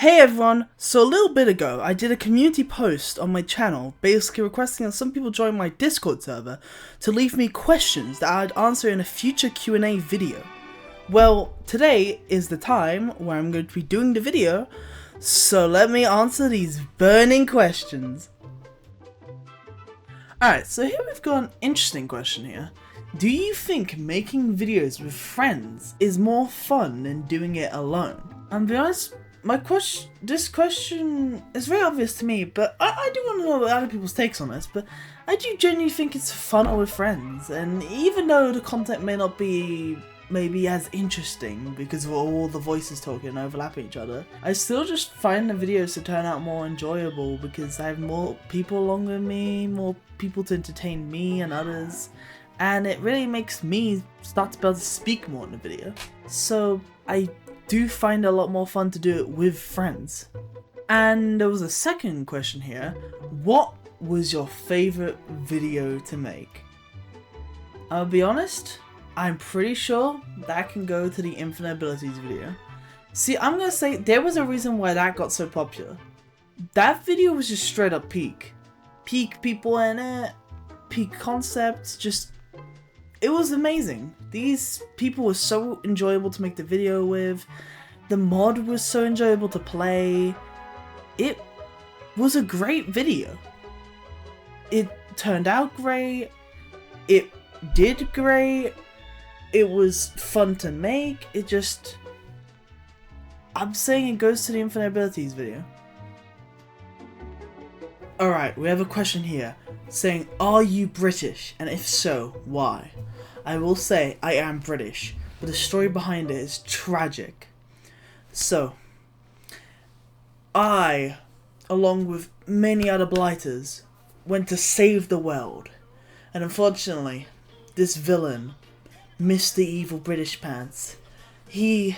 Hey everyone, so a little bit ago I did a community post on my channel basically requesting that some people join my Discord server to leave me questions that I'd answer in a future Q&A video. Well, today is the time where I'm going to be doing the video, so let me answer these burning questions. Alright, so here we've got an interesting question here. Do you think making videos with friends is more fun than doing it alone? And to be honest, this question is very obvious to me, but I do want to know other people's takes on this, but I do genuinely think it's funner with friends, and even though the content may not be maybe as interesting because of all the voices talking and overlapping each other, I still just find the videos to turn out more enjoyable because I have more people along with me, more people to entertain me and others, and it really makes me start to be able to speak more in the video. So I do find it a lot more fun to do it with friends. And there was a second question here. What was your favorite video to make? I'll be honest, I'm pretty sure that can go to the Infinite Abilities video. See, I'm gonna say there was a reason why that got so popular. That video was just straight up peak. Peak people in it, peak concepts, just it was amazing. These people were so enjoyable to make the video with. The mod was so enjoyable to play. It was a great video. It turned out great. It did great. It was fun to make. I'm saying it goes to the Infinite Abilities video. Alright, we have a question here saying, are you British? And if so, why? I will say I am British, but the story behind it is tragic. So, I, along with many other blighters, went to save the world. And unfortunately, this villain, Mr. Evil British Pants, I'm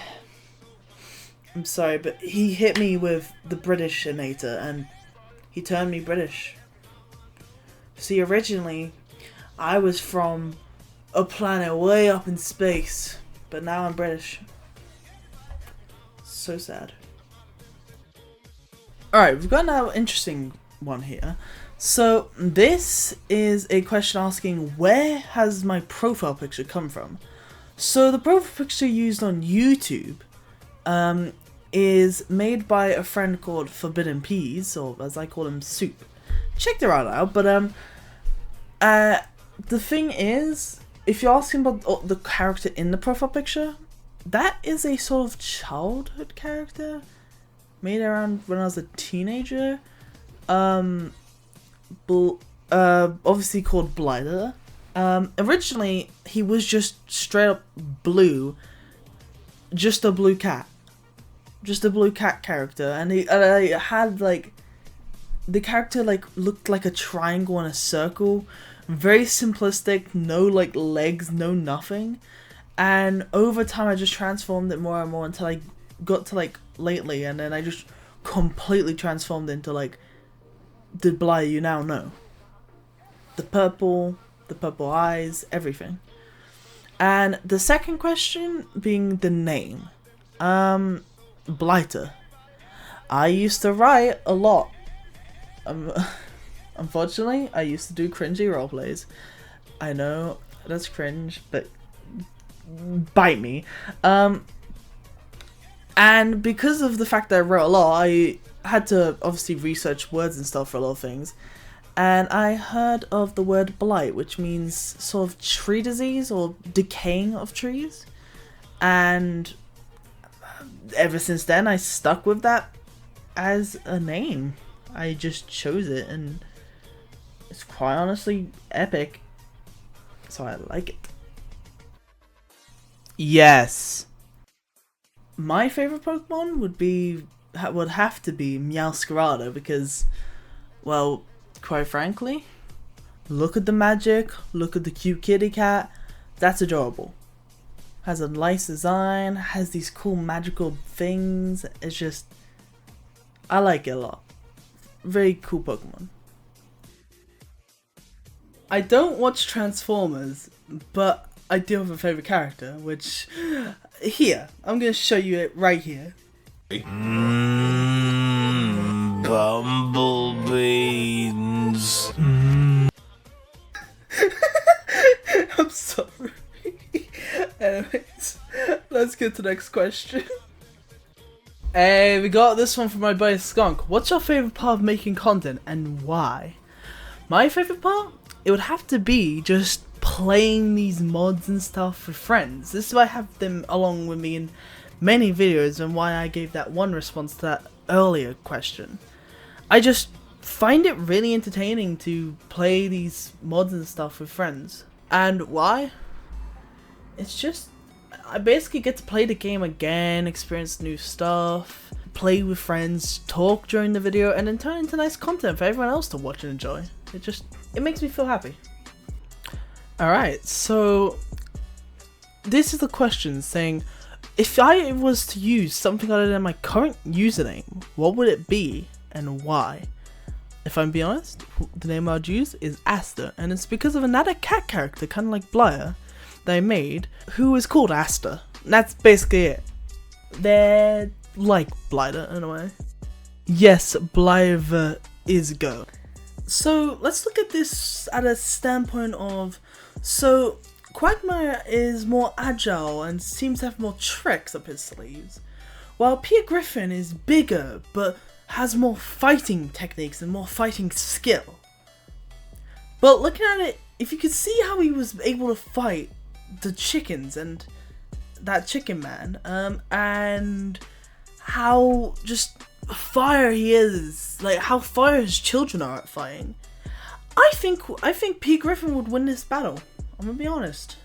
sorry, but he hit me with the Britishinator and he turned me British. See, originally, I was from a planet way up in space, but now I'm British. So sad. Alright, we've got another interesting one here. So, this is a question asking, where has my profile picture come from? So, the profile picture used on YouTube is made by a friend called Forbidden Peas, or as I call him, Soup. Check their out, but the thing is, if you're asking about the character in the profile picture, that is a sort of childhood character made around when I was a teenager. Obviously called Blighter. Originally, he was just straight up blue, just a blue cat character, and he had like the character looked like a triangle and a circle. Very simplistic, no like legs, no nothing. And over time I just transformed it more and more until I got to like lately, and then I just completely transformed into like the Bly you now know. The purple eyes, everything. And the second question being the name. Blighter. I used to write a lot. Unfortunately, I used to do cringy roleplays. I know that's cringe, but bite me. And because of the fact that I wrote a lot, I had to obviously research words and stuff for a lot of things. And I heard of the word blight, which means sort of tree disease or decaying of trees. And ever since then, I stuck with that as a name. I just chose it, and it's quite honestly epic, so I like it. Yes. My favorite Pokemon would have to be Meowscarada because, well, quite frankly, look at the magic, look at the cute kitty cat, that's adorable. Has a nice design, has these cool magical things, it's just, I like it a lot. Very cool Pokemon. I don't watch Transformers, but I do have a favorite character, which here, I'm going to show you it right here. the next question. Hey, we got this one from my buddy Skunk. What's your favorite part of making content and why? My favorite part? It would have to be just playing these mods and stuff with friends. This is why I have them along with me in many videos and why I gave that one response to that earlier question. I just find it really entertaining to play these mods and stuff with friends. And why? It's just, I basically get to play the game again, experience new stuff, play with friends, talk during the video, and then turn into nice content for everyone else to watch and enjoy. It makes me feel happy. Alright, so this is the question saying, if I was to use something other than my current username, what would it be and why? If I'm being honest, the name I'd use is Asta, and it's because of another cat character, kind of like Blyer, that I made, who is called Asta. And that's basically it. They're like Blighter in a way. Yes, Blyer is go. So let's look at this at a standpoint of, so Quagmire is more agile and seems to have more tricks up his sleeves, while Peter Griffin is bigger but has more fighting techniques and more fighting skill. But looking at it, if you could see how he was able to fight the chickens and that chicken man, and how just fire he is, like how fire his children are at fighting, I think P. Griffin would win this battle. I'm gonna be honest.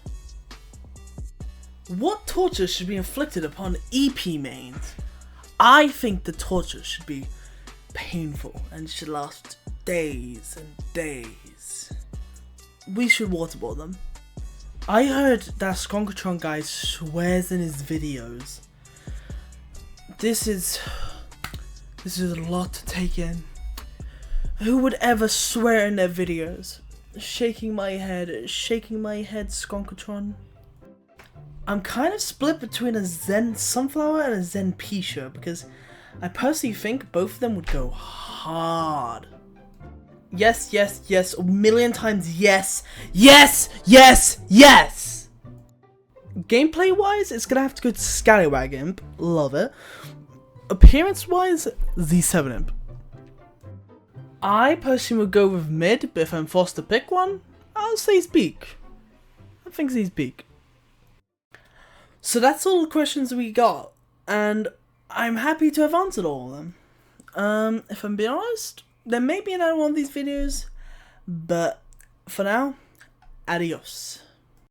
What torture should be inflicted upon EP mains? I think the torture should be painful and should last days and days. We should waterboard them. I heard that Skonkatron guy swears in his videos. This is a lot to take in. Who would ever swear in their videos? Shaking my head, Skonkatron. I'm kind of split between a Zen Sunflower and a Zen Pisha because I personally think both of them would go hard. Yes, yes, yes, a million times yes, yes, yes, yes! Gameplay wise, it's gonna have to go to Scallywag Imp, love it. Appearance wise, Z7 Imp. I personally would go with mid, but if I'm forced to pick one, I'll say Zbeak. I think Zbeak. So that's all the questions we got, and I'm happy to have answered all of them. If I'm being honest, there may be another one of these videos, but for now, adios.